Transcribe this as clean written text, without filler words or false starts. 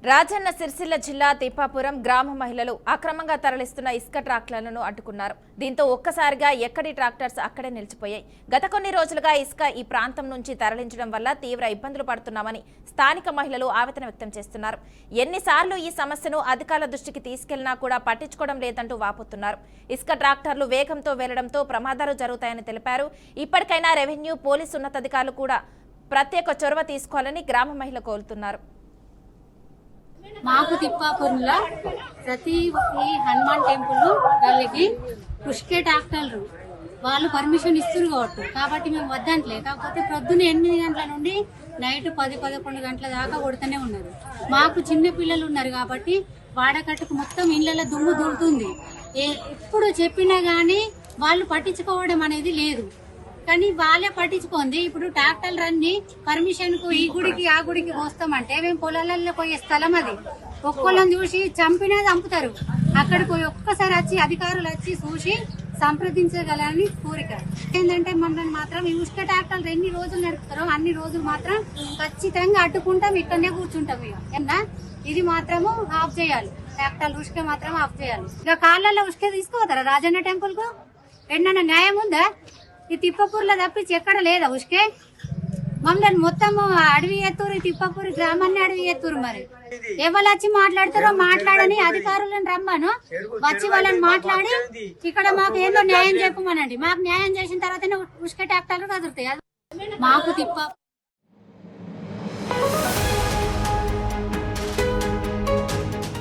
రాజన్న సిరిసిల్ల జిల్లా తిప్పాపురం గ్రామ మహిళలు అక్రమంగా తరలిస్తున్న ఇసుక ట్రాక్టర్లను అడ్డుకున్నారు. దీంతో ఒక్కసారిగా ఎక్కడి ట్రాక్టర్స్ అక్కడే నిలిచిపోయాయి. గత కొన్ని రోజులుగా ఇసుక ఈ ప్రాంతం నుంచి తరలించడం వల్ల తీవ్ర ఇబ్బందులు పడుతున్నామని స్థానిక మహిళలు ఆవేదన వ్యక్తం చేస్తున్నారు. ఎన్నిసార్లు ఈ సమస్యను అధికారుల దృష్టికి తీసుకెళ్లినా కూడా పట్టించుకోవడం లేదంటూ వాపోతున్నారు. ఇసుక ట్రాక్టర్లు వేగంతో వెళ్లడంతో ప్రమాదాలు జరుగుతాయని తెలిపారు. ఇప్పటికైనా రెవెన్యూ, పోలీసు ఉన్నతాధికారులు కూడా ప్రత్యేక చొరవ తీసుకోవాలని గ్రామ మహిళ కోరుతున్నారు. మాకు తిప్పాపురంలో ప్రతి హనుమాన్ టెంపుల్ వాళ్ళకి పుష్కే ట్రాక్టర్లు వాళ్ళు పర్మిషన్ ఇస్తున్నారు కాబట్టి మేము వద్దంటలే. కాకపోతే పొద్దున్న 8 గంటల నుండి నైట్ 10-11 గంటల దాకా కొడుతూనే ఉన్నారు. మాకు చిన్న పిల్లలు ఉన్నారు కాబట్టి వాడకట్టుకు మొత్తం ఇళ్లలో దుమ్ము దుడుతుంది. ఎప్పుడు చెప్పినా గానీ వాళ్ళు పట్టించుకోవడం అనేది లేదు. కానీ వాళ్ళే పట్టించుకోండి. ఇప్పుడు ట్రాక్టర్లు అన్ని పర్మిషన్ కు ఈ గుడికి ఆ గుడికి వస్తామంటే మేము పొలాలలో పోయే స్థలం అది. ఒక్కొక్కళ్ళని చూసి చంపినా చంపుతారు. అక్కడికి పోయి ఒక్కసారి వచ్చి అధికారులు వచ్చి చూసి సంప్రదించగలని కోరిక. ఏంటంటే మమ్మల్ని మాత్రం ఈ ఉష్క ట్రాక్టర్లు ఎన్ని రోజులు నడుపుతారో అన్ని రోజులు మాత్రం ఖచ్చితంగా అడ్డుకుంటాం, ఇక్కడనే కూర్చుంటాం. ఇక ఇది మాత్రము ఆఫ్ చేయాలి. ట్రాక్టర్లు ఉష్క మాత్రం ఆఫ్ చేయాలి. ఇక కాళ్ళల్లో ఉష్క తీసుకుపోతారా రాజన్న టెంపుల్ కు? ఎన్నన్నా న్యాయం ఉందా? ఈ తిప్పపూర్లో తప్పించి ఎక్కడ లేదా ఉష్కే? మమ్మల్ని మొత్తం అడవి ఎత్తురు, తిప్పపూరి గ్రామాన్ని అడవి ఎత్తురు. మరి ఎవరు వచ్చి మాట్లాడతారో మాట్లాడని అధికారులను రమ్మను, వచ్చి వాళ్ళని మాట్లాడి ఇక్కడ మాకు ఏదో న్యాయం చెప్పమనండి. మాకు న్యాయం చేసిన తర్వాతనే ఉష్క ట్రాక్టర్లు కదురుతాయి. మాకు